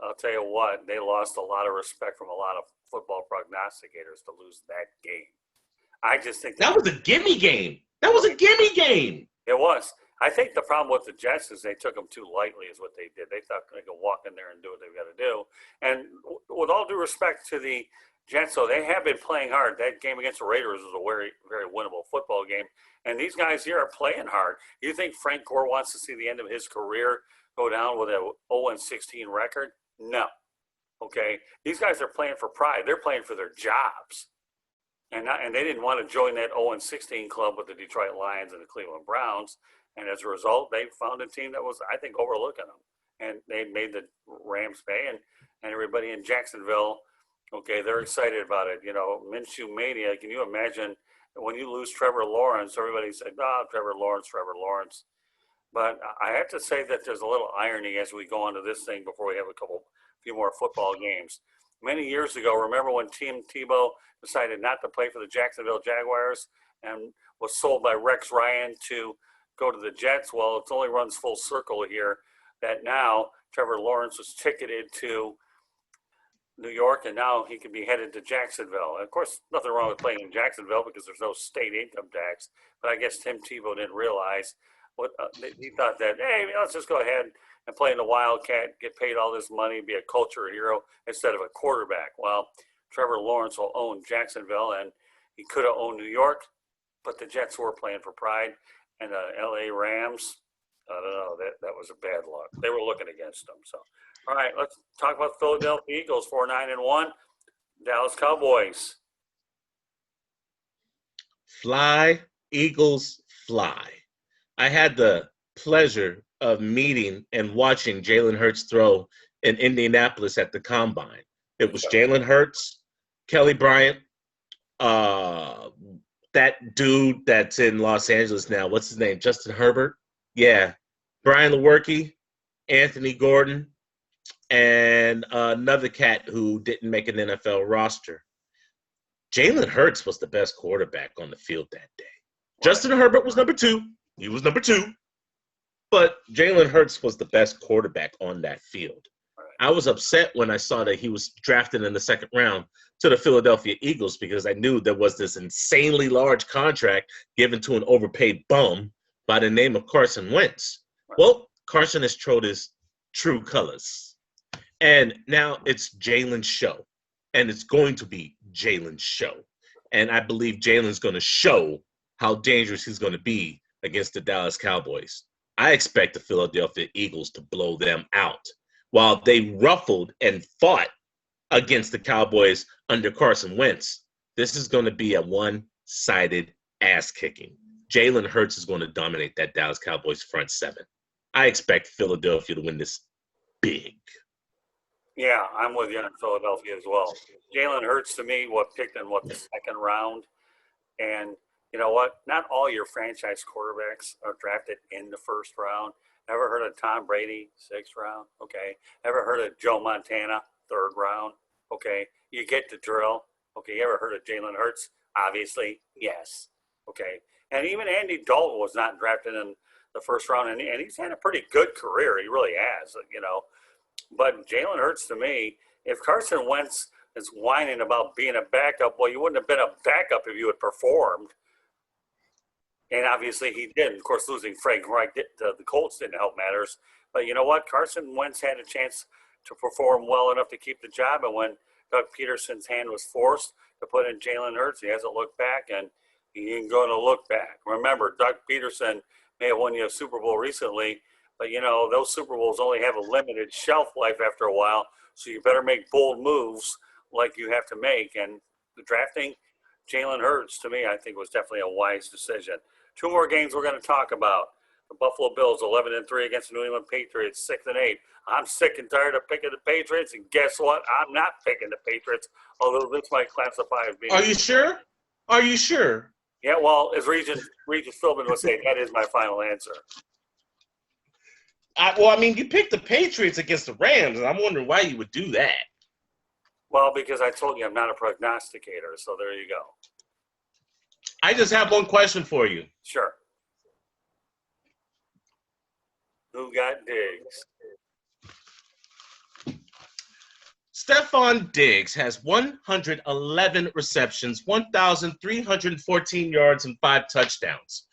A: I'll tell you what, they lost a lot of respect from a lot of football prognosticators to lose that game. I just think
B: that was a gimme game.
A: It was. I think the problem with the Jets is they took them too lightly is what they did. They thought they could walk in there and do what they've got to do. And with all due respect to the Jets, so they have been playing hard. That game against the Raiders was a very, very winnable football game. And these guys here are playing hard. You think Frank Gore wants to see the end of his career go down with a 0-16 record? No. Okay? These guys are playing for pride. They're playing for their jobs. And they didn't want to join that 0-16 club with the Detroit Lions and the Cleveland Browns. And as a result, they found a team that was, I think, overlooking them. And they made the Rams pay. And everybody in Jacksonville, okay, they're excited about it. You know, Minshew Mania, can you imagine when you lose Trevor Lawrence, everybody said, Trevor Lawrence. But I have to say that there's a little irony as we go on to this thing before we have a few more football games. Many years ago, remember when Tim Tebow decided not to play for the Jacksonville Jaguars and was sold by Rex Ryan to go to the Jets? Well, it only runs full circle here that now Trevor Lawrence was ticketed to New York, and now he could be headed to Jacksonville. And of course, nothing wrong with playing in Jacksonville because there's no state income tax. But I guess Tim Tebow didn't realize he thought that, hey, let's just go ahead and play in the Wildcat, get paid all this money, be a culture hero instead of a quarterback. Well, Trevor Lawrence will own Jacksonville, and he could have owned New York, but the Jets were playing for pride, and the L.A. Rams, I don't know, that was a bad luck. They were looking against them. So, all right, let's talk about Philadelphia Eagles, 4-9-1, Dallas Cowboys.
B: Fly, Eagles, fly. I had the pleasure of meeting and watching Jalen Hurts throw in Indianapolis at the Combine. It was Jalen Hurts, Kelly Bryant, that dude that's in Los Angeles now. What's his name? Justin Herbert? Yeah. Brian Lewerke, Anthony Gordon, and another cat who didn't make an NFL roster. Jalen Hurts was the best quarterback on the field that day. Justin Herbert was number two. He was number two. But Jalen Hurts was the best quarterback on that field. I was upset when I saw that he was drafted in the second round to the Philadelphia Eagles because I knew there was this insanely large contract given to an overpaid bum by the name of Carson Wentz. Well, Carson has showed his true colors. And now it's Jalen's show. And it's going to be Jalen's show. And I believe Jalen's going to show how dangerous he's going to be against the Dallas Cowboys. I expect the Philadelphia Eagles to blow them out. While they ruffled and fought against the Cowboys under Carson Wentz, this is going to be a one-sided ass-kicking. Jalen Hurts is going to dominate that Dallas Cowboys front seven. I expect Philadelphia to win this big.
A: Yeah, I'm with you on Philadelphia as well. Jalen Hurts, to me, picked in the second round. And you know what? Not all your franchise quarterbacks are drafted in the first round. Ever heard of Tom Brady, sixth round? Okay. Ever heard of Joe Montana, third round? Okay. You get the drill. Okay. You ever heard of Jalen Hurts? Obviously, yes. Okay. And even Andy Dalton was not drafted in the first round, and he's had a pretty good career. He really has, you know. But Jalen Hurts, to me, if Carson Wentz is whining about being a backup, well, you wouldn't have been a backup if you had performed. And obviously he did. Of course, losing Frank Reich to the Colts didn't help matters. But you know what? Carson Wentz had a chance to perform well enough to keep the job. And when Doug Peterson's hand was forced to put in Jalen Hurts, he hasn't looked back, and he ain't going to look back. Remember, Doug Peterson may have won you a Super Bowl recently, but, you know, those Super Bowls only have a limited shelf life after a while, so you better make bold moves like you have to make. And drafting Jalen Hurts, to me, I think was definitely a wise decision. Two more games we're going to talk about. The Buffalo Bills 11-3 against the New England Patriots 6-8. I'm sick and tired of picking the Patriots, and guess what? I'm not picking the Patriots, although this might classify as being.
B: Are you sure? Are you sure?
A: Yeah, well, as Regis Philbin would say, that is my final answer.
B: You picked the Patriots against the Rams, and I'm wondering why you would do that.
A: Well, because I told you I'm not a prognosticator, so there you go.
B: I just have one question for you.
A: Sure. Who got Diggs?
B: Stephon Diggs has 111 receptions, 1,314 yards, and 5 touchdowns.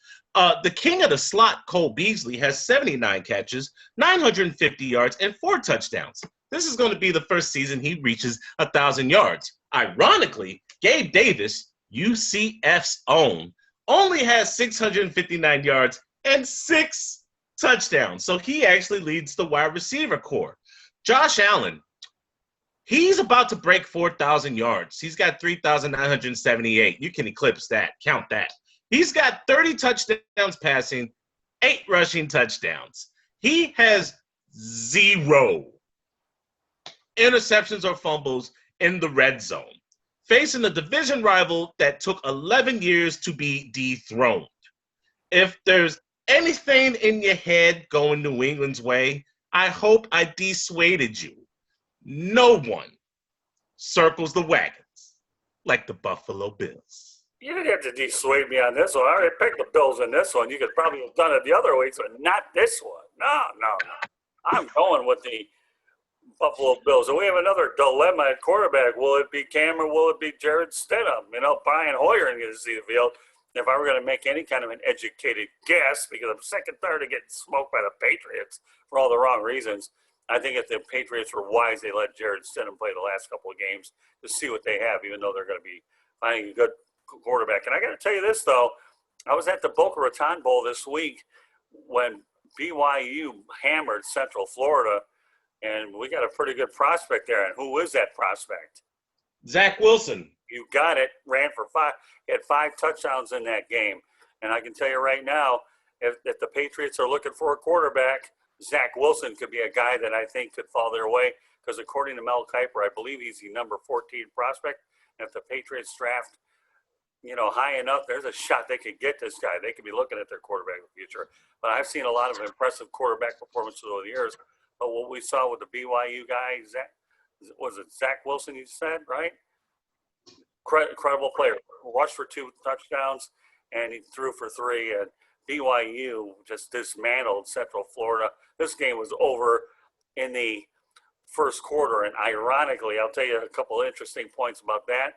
B: The king of the slot, Cole Beasley, has 79 catches, 950 yards, and 4 touchdowns. This is going to be the first season he reaches 1,000 yards. Ironically, Gabe Davis, UCF's own, only has 659 yards and 6 touchdowns. So he actually leads the wide receiver corps. Josh Allen, he's about to break 4,000 yards. He's got 3,978. You can eclipse that. Count that. He's got 30 touchdowns passing, 8 rushing touchdowns. He has 0 interceptions or fumbles in the red zone, facing a division rival that took 11 years to be dethroned. If there's anything in your head going New England's way, I hope I dissuaded you. No one circles the wagons like the Buffalo Bills.
A: You didn't have to dissuade me on this one. I already picked the Bills in this one. You could probably have done it the other weeks, but not this one. No. I'm going with the Buffalo Bills. And we have another dilemma at quarterback. Will it be Cam or will it be Jared Stidham? Brian Hoyer ain't going to see the field. If I were going to make any kind of an educated guess, because I'm sick and tired of getting smoked by the Patriots for all the wrong reasons, I think if the Patriots were wise, they let Jared Stidham play the last couple of games to see what they have, even though they're going to be finding a good quarterback. And I got to tell you this, though. I was at the Boca Raton Bowl this week when BYU hammered Central Florida, and we got a pretty good prospect there. And who is that prospect?
B: Zach Wilson.
A: You got it. Ran for 5. He had 5 touchdowns in that game. And I can tell you right now, if the Patriots are looking for a quarterback, Zach Wilson could be a guy that I think could fall their way, because according to Mel Kiper, I believe he's the number 14 prospect. And if the Patriots draft, high enough, there's a shot they could get this guy. They could be looking at their quarterback in the future. But I've seen a lot of impressive quarterback performances over the years. But what we saw with the BYU guy, Zach Wilson, you said, right? Incredible player. Rushed for 2 touchdowns, and he threw for 3. And BYU just dismantled Central Florida. This game was over in the first quarter. And ironically, I'll tell you a couple of interesting points about that.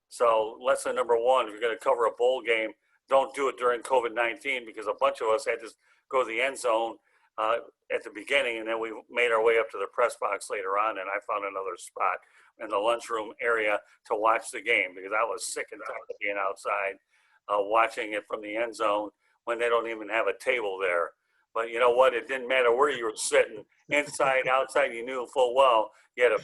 A: So lesson number 1, if you're going to cover a bowl game, don't do it during COVID-19, because a bunch of us had to go to the end zone at the beginning, and then we made our way up to the press box later on, and I found another spot in the lunchroom area to watch the game, because I was sick and tired of being outside watching it from the end zone when they don't even have a table there. But you know what? It didn't matter where you were sitting, inside, outside. You knew full well you had a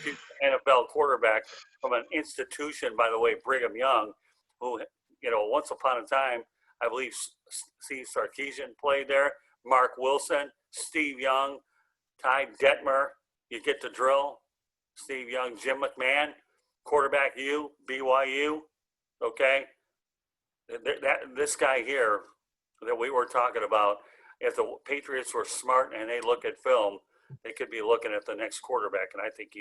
A: NFL quarterback from an institution, by the way, Brigham Young, who, once upon a time, I believe Steve Sarkisian played there, Mark Wilson, Steve Young, Ty Detmer. You get the drill. Steve Young, Jim McMahon, quarterback BYU, okay? This guy here that we were talking about, if the Patriots were smart and they look at film, they could be looking at the next quarterback, and I think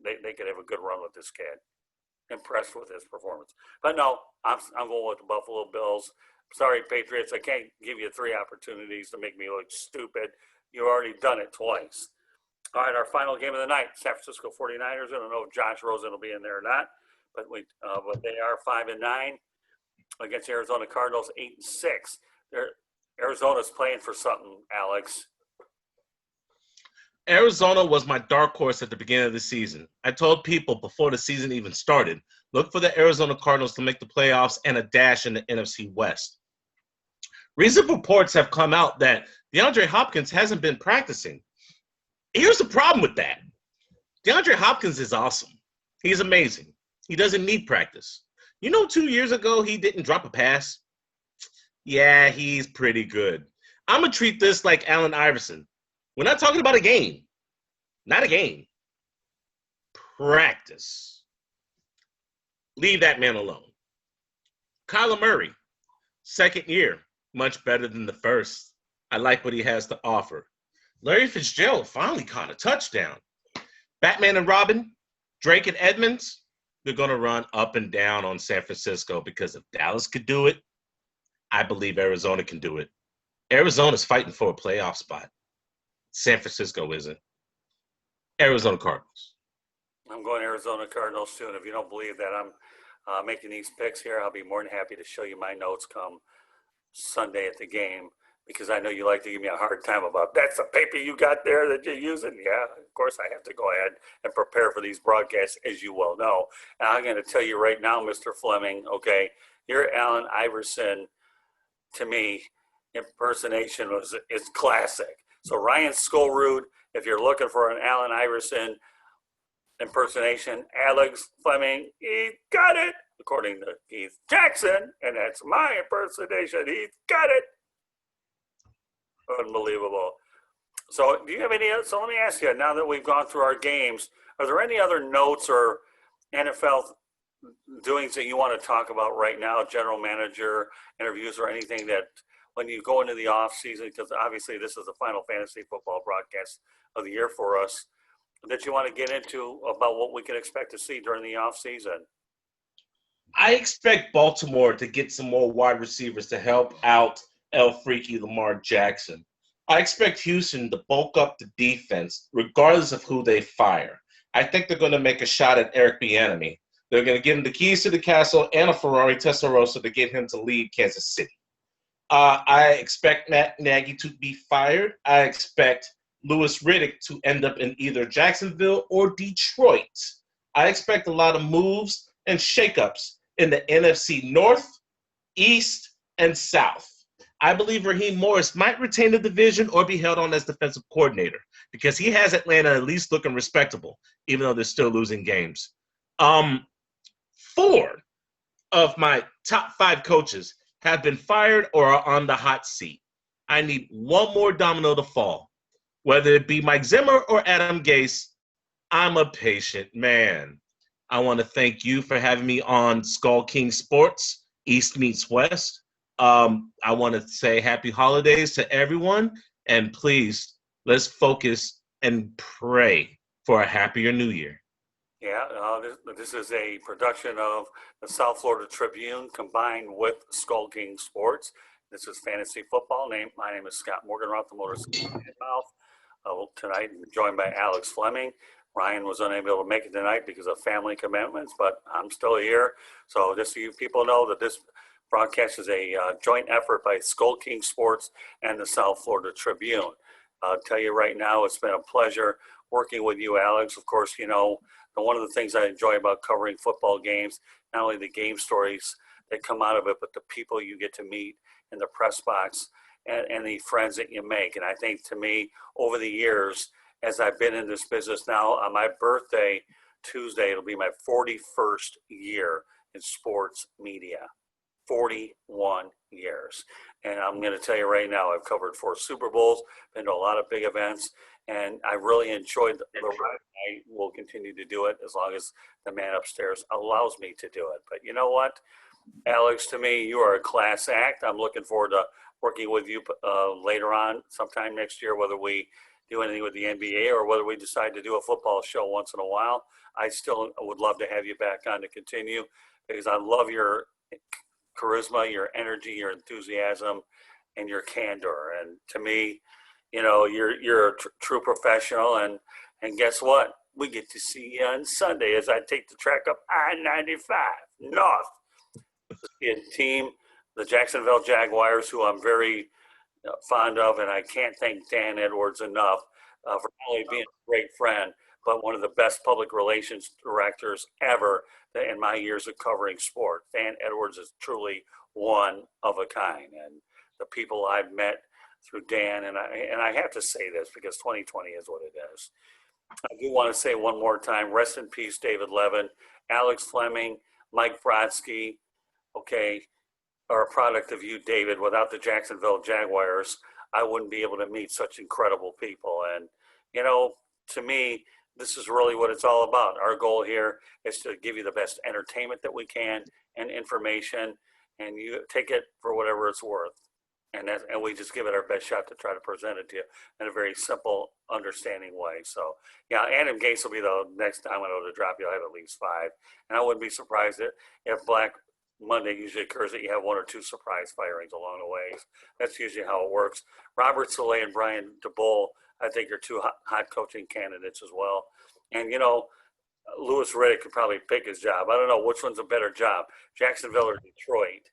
A: they could have a good run with this kid. Impressed with his performance. But no, I'm going with the Buffalo Bills. Sorry, Patriots, I can't give you 3 opportunities to make me look stupid. You've already done it twice. All right, our final game of the night, San Francisco 49ers. I don't know if Josh Rosen will be in there or not, but they are 5-9 against Arizona Cardinals, 8-6. Arizona's playing for something, Alex.
B: Arizona was my dark horse at the beginning of the season. I told people before the season even started, look for the Arizona Cardinals to make the playoffs and a dash in the NFC West. Recent reports have come out that DeAndre Hopkins hasn't been practicing. Here's the problem with that. DeAndre Hopkins is awesome. He's amazing. He doesn't need practice. 2 years ago, he didn't drop a pass. Yeah, he's pretty good. I'm going to treat this like Allen Iverson. We're not talking about a game. Not a game. Practice. Leave that man alone. Kyler Murray, second year, much better than the first. I like what he has to offer. Larry Fitzgerald finally caught a touchdown. Batman and Robin, Drake and Edmonds, they're going to run up and down on San Francisco because if Dallas could do it, I believe Arizona can do it. Arizona's fighting for a playoff spot. San Francisco isn't. Arizona Cardinals.
A: I'm going Arizona Cardinals too, and if you don't believe that I'm making these picks here, I'll be more than happy to show you my notes come Sunday at the game, because I know you like to give me a hard time about that's the paper you got there that you're using. Yeah, of course I have to go ahead and prepare for these broadcasts, as you well know. And I'm going to tell you right now, Mr. Fleming, okay, your Allen Iverson, to me, impersonation is classic. So Ryan Skolrud, if you're looking for an Allen Iverson impersonation, Alex Fleming, he got it, according to Keith Jackson, and that's my impersonation. He got it. Unbelievable. So do you have any, so let me ask you, now that we've gone through our games, are there any other notes or NFL doings that you want to talk about right now, general manager interviews or anything that when you go into the off season, because obviously this is the final fantasy football broadcast of the year for us, that you want to get into about what we can expect to see during the off season?
B: I expect Baltimore to get some more wide receivers to help out El Freaky Lamar Jackson. I expect Houston to bulk up the defense regardless of who they fire. I think they're going to make a shot at Eric Bieniemy. They're going to give him the keys to the castle and a Ferrari Testarossa to get him to lead Kansas City. I expect Matt Nagy to be fired. I expect Louis Riddick to end up in either Jacksonville or Detroit. I expect a lot of moves and shakeups in the NFC North, East, and South. I believe Raheem Morris might retain the division or be held on as defensive coordinator because he has Atlanta at least looking respectable, even though they're still losing games. 4 of my top 5 coaches have been fired or are on the hot seat. I need one more domino to fall. Whether it be Mike Zimmer or Adam Gase, I'm a patient man. I want to thank you for having me on Skull King Sports, East Meets West. I want to say happy holidays to everyone, and please, let's focus and pray for a happier new year.
A: Yeah, this is a production of the South Florida Tribune combined with Skull King Sports. This is Fantasy Football. My name is Scott Morganroth, the Motorcycle Mouth. Tonight, I'm joined by Alex Fleming. Ryan was unable to make it tonight because of family commitments, but I'm still here. So just so you people know that this broadcast is a joint effort by Skull King Sports and the South Florida Tribune. I'll tell you right now, it's been a pleasure working with you, Alex. Of course, you know, one of the things I enjoy about covering football games, not only the game stories that come out of it, but the people you get to meet in the press box and the friends that you make. And I think, to me, over the years, as I've been in this business now, on my birthday, Tuesday, it'll be my 41st year in sports media. 41 years. And I'm going to tell you right now, I've covered 4 Super Bowls, been to a lot of big events, and I really enjoyed the ride. I will continue to do it as long as the man upstairs allows me to do it. But you know what, Alex, to me, you are a class act. I'm looking forward to working with you later on sometime next year, whether we do anything with the NBA or whether we decide to do a football show once in a while. I still would love to have you back on to continue, because I love your charisma, your energy, your enthusiasm, and your candor. And to me, you know, you're a true professional. And guess what? We get to see you on Sunday as I take the track up I-95 north to see a team, the Jacksonville Jaguars, who I'm very fond of, and I can't thank Dan Edwards enough for not only being a great friend, but one of the best public relations directors ever in my years of covering sport. Dan Edwards is truly one of a kind, and the people I've met through Dan, and I have to say this because 2020 is what it is. I do want to say one more time, rest in peace, David Levin, Alex Fleming, Mike Brodsky, okay, are a product of you, David. Without the Jacksonville Jaguars, I wouldn't be able to meet such incredible people. And, you know, to me, this is really what it's all about. Our goal here is to give you the best entertainment that we can and information, and you take it for whatever it's worth. And we just give it our best shot to try to present it to you in a very simple, understanding way. So, yeah, Adam Gates will be the next time I know to drop. You'll have at least 5. And I wouldn't be surprised if Black Monday usually occurs that you have 1 or 2 surprise firings along the way. That's usually how it works. Robert Saleh and Brian DeBull, I think, are 2 hot coaching candidates as well. And, you know, Louis Riddick could probably pick his job. I don't know which one's a better job, Jacksonville or Detroit.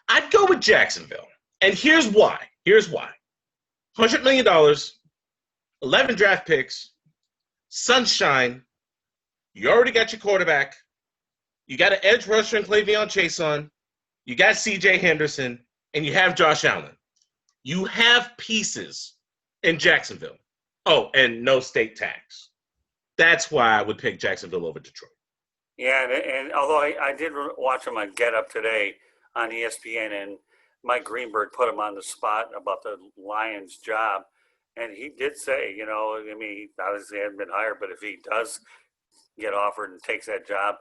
B: I'd go with Jacksonville. And here's why. $100 million, 11 draft picks, sunshine. You already got your quarterback. You got an edge rusher in Cleveon Chason. You got CJ Henderson. And you have Josh Allen. You have pieces in Jacksonville. Oh, and no state tax. That's why I would pick Jacksonville over Detroit.
A: Yeah, and although I did watch him on Get Up today on ESPN, and Mike Greenberg put him on the spot about the Lions' job, and he did say, you know, I mean, he obviously hadn't been hired, but if he does get offered and takes that job,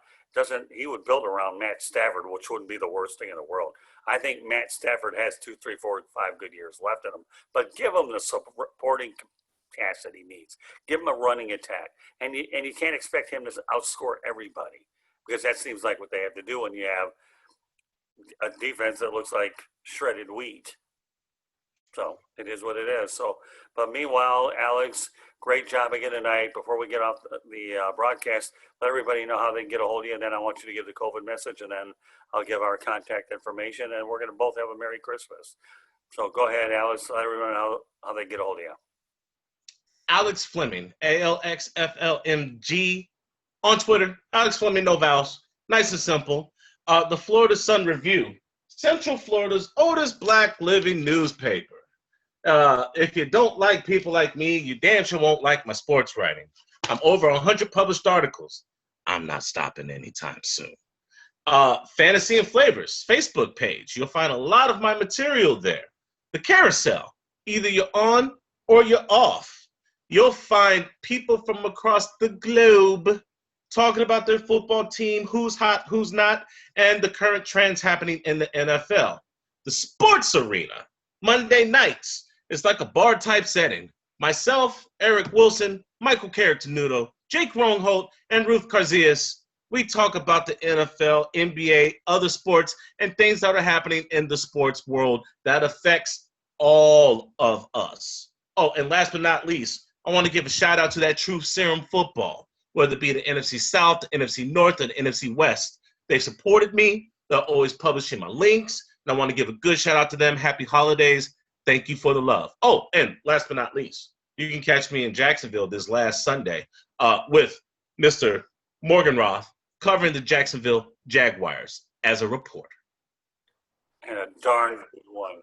A: he would build around Matt Stafford, which wouldn't be the worst thing in the world. I think Matt Stafford has 2, 3, 4, 5 good years left in him, but give him the supporting cast that he needs. Give him a running attack, and you can't expect him to outscore everybody, because that seems like what they have to do when you have a defense that looks like shredded wheat. So it is what it is. So, but meanwhile, Alex, great job again tonight. Before we get off the broadcast, let everybody know how they can get a hold of you, and then I want you to give the COVID message, and then I'll give our contact information, and we're going to both have a Merry Christmas. So go ahead, Alex. Let everyone know how they get a hold of you.
B: Alex Fleming, ALXFLMG on Twitter. Alex Fleming, no vowels. Nice and simple. The Florida Sun Review, Central Florida's oldest black living newspaper. If you don't like people like me, you damn sure won't like my sports writing. I'm over 100 published articles. I'm not stopping anytime soon. Fantasy and Flavors, Facebook page. You'll find a lot of my material there. The Carousel, either you're on or you're off. You'll find people from across the globe talking about their football team, who's hot, who's not, and the current trends happening in the NFL. The Sports Arena, Monday nights. It's like a bar-type setting. Myself, Eric Wilson, Michael Carrot-Tenuto, Jake Rongholt, and Ruth Carzillas. We talk about the NFL, NBA, other sports, and things that are happening in the sports world that affects all of us. Oh, and last but not least, I want to give a shout out to that True Serum Football, whether it be the NFC South, the NFC North, or the NFC West. They've supported me. They're always publishing my links. And I want to give a good shout out to them. Happy holidays. Thank you for the love. Oh, and last but not least, you can catch me in Jacksonville this last Sunday with Mr. Morganroth covering the Jacksonville Jaguars as a reporter.
A: And a darn good one.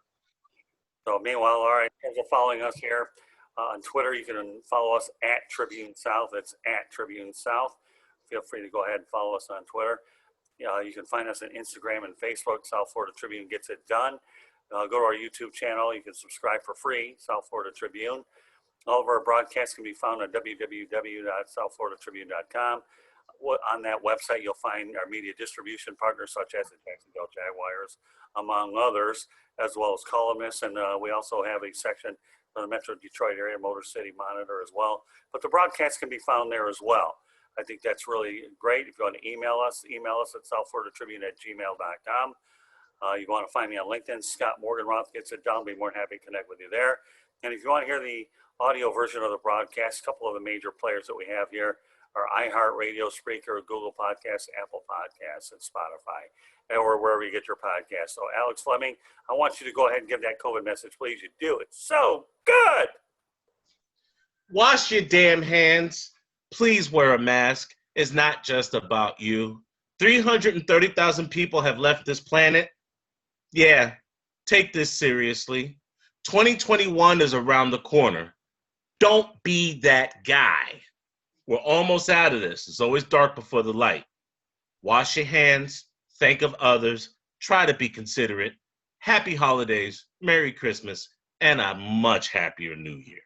A: So meanwhile, all right, thanks for following us here. On Twitter, you can follow us at Tribune South. It's at Tribune South. Feel free to go ahead and follow us on Twitter. You can find us on Instagram and Facebook. South Florida Tribune Gets It Done. Go to our YouTube channel. You can subscribe for free, South Florida Tribune. All of our broadcasts can be found on www.southfloridatribune.com. On that website, you'll find our media distribution partners, such as the Jacksonville Jaguars, among others, as well as columnists. And we also have a section for the Metro Detroit area, Motor City Monitor as well. But the broadcast can be found there as well. I think that's really great. If you want to email us at southfloridatribune@gmail.com. You want to find me on LinkedIn, Scott Morganroth Gets It Done. Be more than happy to connect with you there. And if you want to hear the audio version of the broadcast, a couple of the major players that we have here are iHeartRadio, Spreaker, Google Podcasts, Apple Podcasts, and Spotify, or wherever you get your podcasts. So, Alex Fleming, I want you to go ahead and give that COVID message, please. You do it so good.
B: Wash your damn hands. Please wear a mask. It's not just about you. 330,000 people have left this planet. Yeah, take this seriously. 2021 is around the corner. Don't be that guy. We're almost out of this. It's always dark before the light. Wash your hands, think of others, try to be considerate. Happy holidays, Merry Christmas, and a much happier New Year.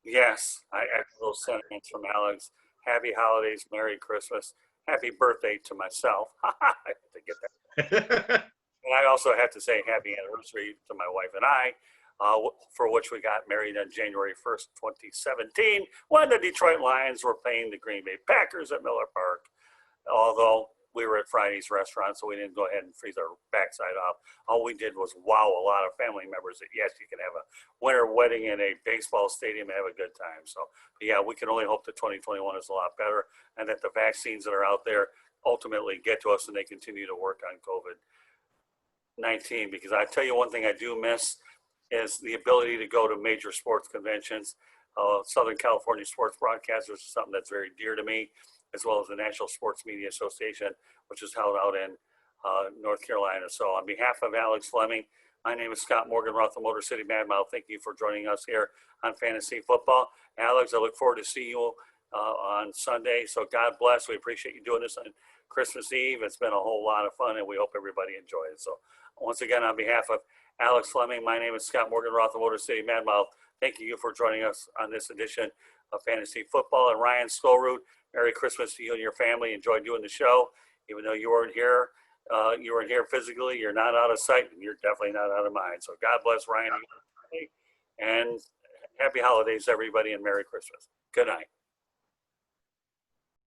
A: Yes, I echo those sentiments from Alex. Happy holidays, Merry Christmas, happy birthday to myself. I have to get that. And I also have to say happy anniversary to my wife and I, for which we got married on January 1st, 2017, when the Detroit Lions were playing the Green Bay Packers at Miller Park. Although we were at Friday's restaurant, so we didn't go ahead and freeze our backside off. All we did was wow a lot of family members that, yes, you can have a winter wedding in a baseball stadium and have a good time. So, yeah, we can only hope that 2021 is a lot better and that the vaccines that are out there ultimately get to us and they continue to work on COVID-19. Because I tell you one thing I do miss is the ability to go to major sports conventions. Southern California Sports Broadcasters is something that's very dear to me, as well as the National Sports Media Association, which is held out in North Carolina. So on behalf of Alex Fleming, my name is Scott Morgan, Roth, the Motor City Mad Mouth. Thank you for joining us here on Fantasy Football. Alex, I look forward to seeing you on Sunday. So God bless. We appreciate you doing this on Christmas Eve. It's been a whole lot of fun, and we hope everybody enjoyed it. So once again, on behalf of Alex Fleming, my name is Scott Morgan, Roth, the Motor City Mad Mouth. Thank you for joining us on this edition of Fantasy Football. And Ryan Stolroot, Merry Christmas to you and your family. Enjoyed doing the show. Even though you weren't here physically, you're not out of sight, and you're definitely not out of mind. So God bless Ryan and happy holidays, everybody, and Merry Christmas. Good night.